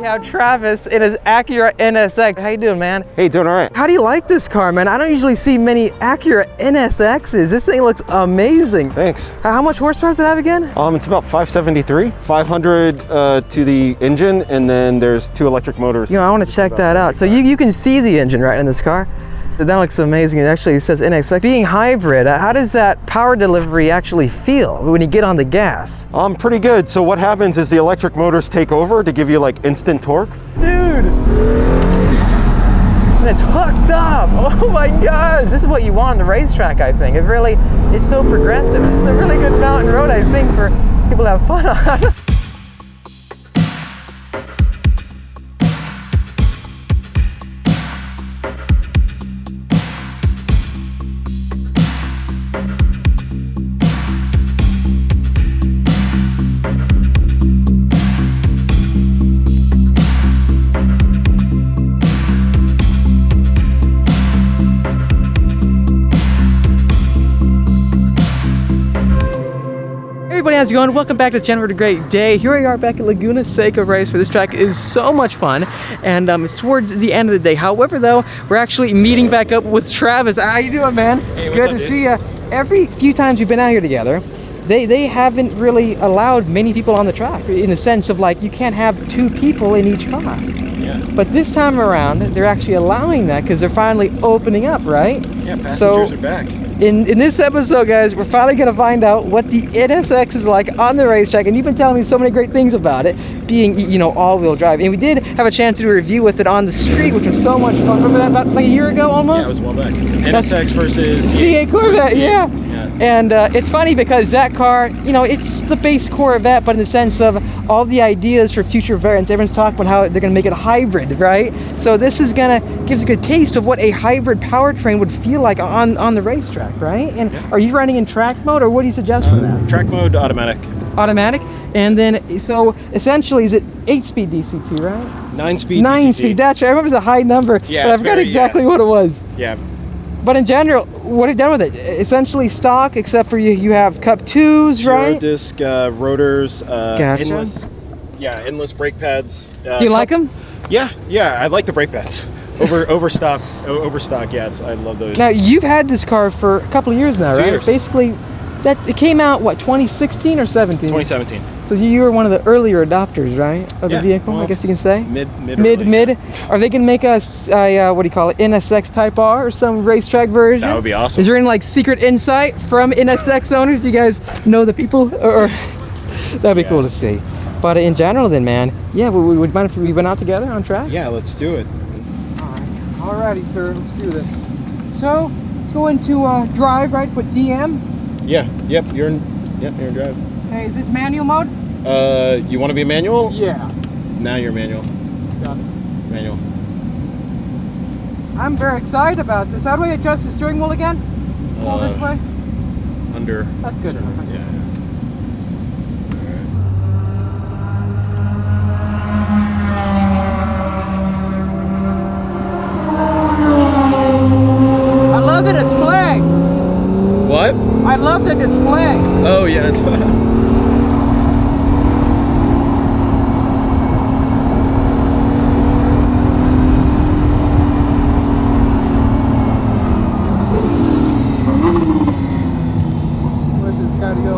have Travis in his Acura NSX. How you doing, man? Hey, doing all right. How do you like this car, man? I don't usually see many Acura NSXs. This thing looks amazing. Thanks. How much horsepower does it have again? It's about 573, 500 to the engine, and then there's 2 electric motors. You know, I want to check that out. So you can see the engine right in this car. That looks amazing. It actually says NSX. Being hybrid, how does that power delivery actually feel when you get on the gas? Pretty good. So what happens is the electric motors take over to give you like instant torque. Dude! And it's hooked up. Oh my gosh. This is what you want on the racetrack, I think. It's so progressive. This is a really good mountain road, I think, for people to have fun on. Everybody, how's it going? Welcome back to the channel for a great day. Here we are back at Laguna Seca race where this track is so much fun, and it's towards the end of the day. However, though, we're actually meeting back up with Travis. How you doing, man? Hey, what's Good up, to dude? see you. Every few times we've been out here together, they haven't really allowed many people on the track in the sense of like you can't have 2 people in each car. Yeah. But this time around, they're actually allowing that because they're finally opening up, right? Yeah, passengers are back. In this episode, guys, we're finally going to find out what the NSX is like on the racetrack, and you've been telling me so many great things about it, being, you know, all-wheel drive. And we did have a chance to do a review with it on the street, which was so much fun. Remember that about like a year ago almost? Yeah, it was well back. NSX versus C8 Corvette, yeah. Yeah. And it's funny because that car, you know, it's the base Corvette, but in the sense of all the ideas for future variants, everyone's talking about how they're going to make it a hybrid, right? So this is going to give us a good taste of what a hybrid powertrain would feel like on the racetrack, right? And yeah. Are you running in track mode, or what do you suggest for that? Track mode, automatic. Automatic, and then so essentially, is it 8-speed DCT, right? 9-speed. 9-speed. That's right. I remember it was a high number, Yeah, but I it's forgot very, exactly what it was. Yeah. But in general, what have you done with it? Essentially stock, except for you have Cup 2s, Zero right? disc rotors, Gotcha. endless brake pads. Do you like them? Yeah, I like the brake pads. Overstock. Yeah, I love those. Now you've had this car for a couple of years now, 2 right? years. Basically, it came out what, 2016 or 17? 2017. So you were one of the earlier adopters, right, of the Yeah, vehicle? well, I guess you can say. Mid. Are they gonna make us what do you call it, NSX Type R or some racetrack version? That would be awesome. Is there any like secret insight from NSX owners? Do you guys know the people, or that'd be cool to see. But in general, then, man, yeah, we would mind if we went out together on track? Yeah, let's do it. Alrighty, sir, let's do this. So, let's go into drive, right? Put DM. Yeah. Yep. You're in drive. Okay, is this manual mode? You want to be a manual? Yeah. Now you're manual. Got it. Manual. I'm very excited about this. How do I adjust the steering wheel again? Pull this way? Under. That's good enough. Yeah. I love the display. What? I love the display. Oh yeah. Where's this got to go?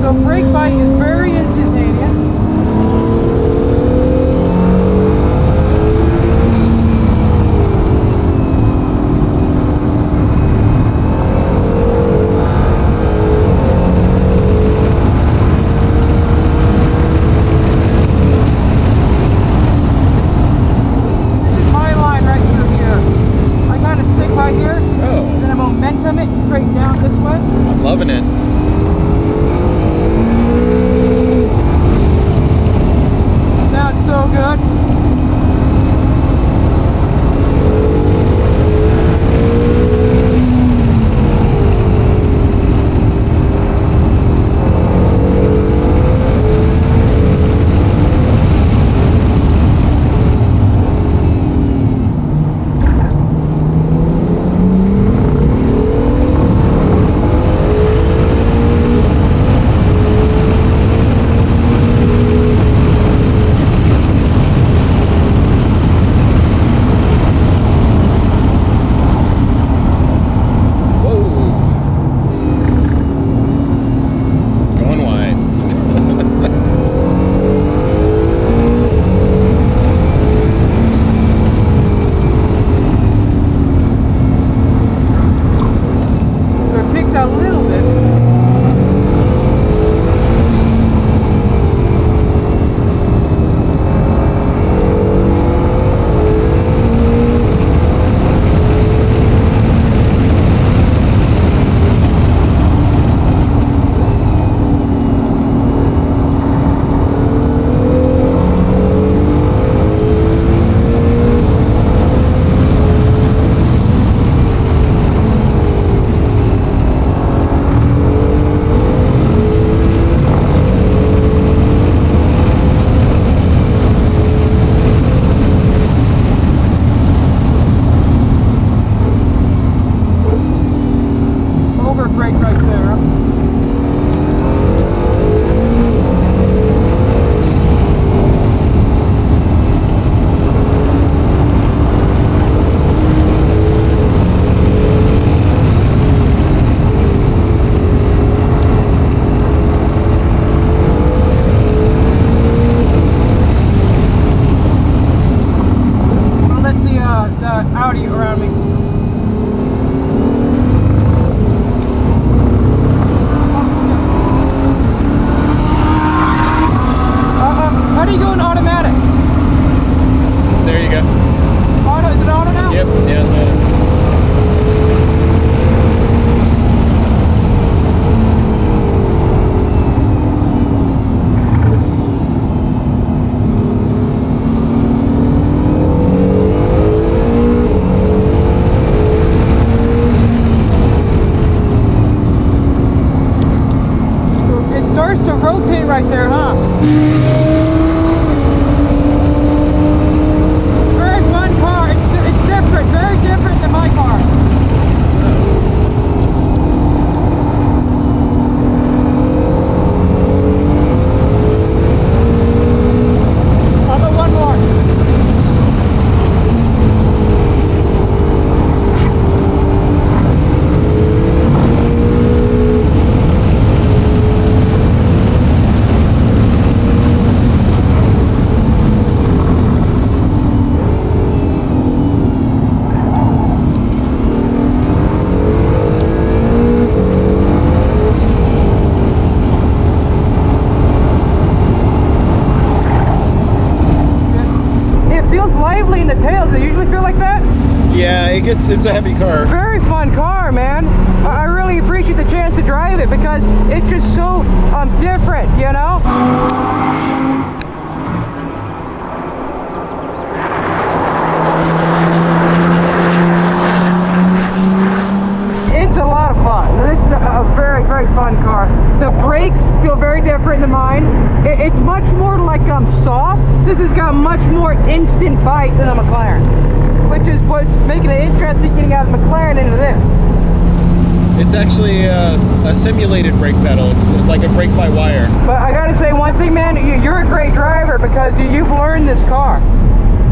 So brake bite is very instantaneous. Straight down this way. I'm loving it. great right there, huh? Very fun car. It's different, very different than my car. I'll go one more. Yeah, it's a heavy car. Very fun car, man. I really appreciate the chance to drive it because it's just so different, you know? It's a lot of fun. This is a very, very fun car. The brakes feel very different than mine. It's much more like soft. This has got much more instant bite than a McLaren, which is what's making it interesting getting out of McLaren into this. It's actually a simulated brake pedal. It's like a brake-by-wire. But I gotta say one thing, man, you're a great driver because you've learned this car.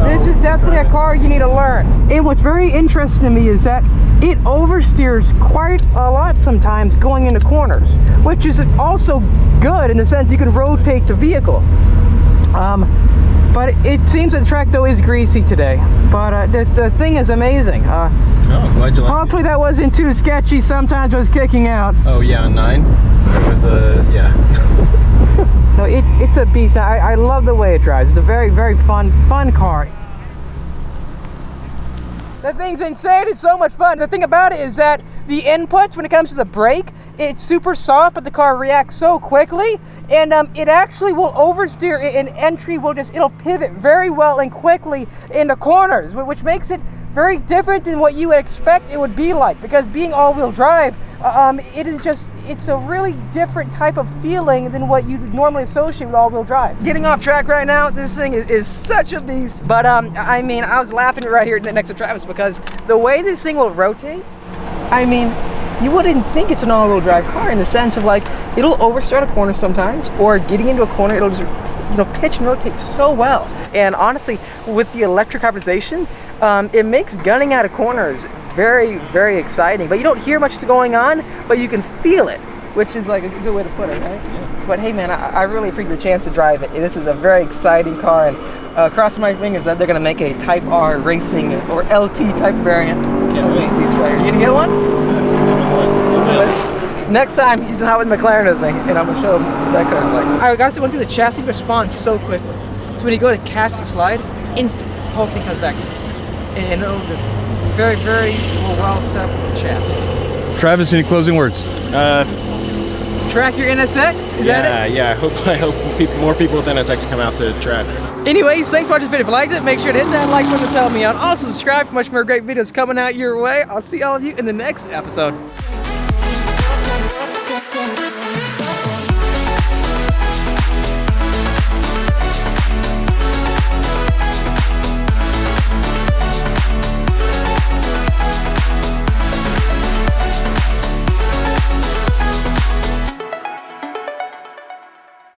This is definitely a car you need to learn. And what's very interesting to me is that it oversteers quite a lot sometimes going into corners, which is also good in the sense you can rotate the vehicle. But it seems that the track though is greasy today. But the thing is amazing. Oh, glad you like hopefully that wasn't too sketchy. Sometimes I was kicking out. Oh yeah, 9. It was yeah. No, it's a beast. I love the way it drives. It's a very, very fun car. That thing's insane. It's so much fun. The thing about it is that the inputs, when it comes to the brake, it's super soft, but the car reacts so quickly, and it actually will oversteer. In entry, it'll pivot very well and quickly into corners, which makes it very different than what you would expect it would be like. Because being all-wheel drive, it's a really different type of feeling than what you normally associate with all-wheel drive. Getting off track right now, this thing is such a beast. But I mean, I was laughing right here next to Travis because the way this thing will rotate, I mean, you wouldn't think it's an all-wheel drive car in the sense of like, it'll overstart a corner sometimes, or getting into a corner, it'll just, pitch and rotate so well. And honestly, with the electric hyperization, it makes gunning out of corners very, very exciting. But you don't hear much going on, but you can feel it, which is like a good way to put it, right? Yeah. But hey man, I really appreciate the chance to drive it. This is a very exciting car, and cross my fingers that they're gonna make a Type R racing or LT type variant. Can't wait. Are you gonna get one? Next time he's out with McLaren with me, and I'm gonna show him what that car's like. I gotta say, went through the chassis response so quickly. So when you go to catch the slide, instant, the whole thing comes back to you. And it'll just very, very well set up with the chassis. Travis, any closing words? Track your NSX? Is that it? Yeah. I hope more people with NSX come out to track. Anyways, thanks for watching this video. If you liked it, make sure to hit that like button to help me out. Also, subscribe for much more great videos coming out your way. I'll see all of you in the next episode.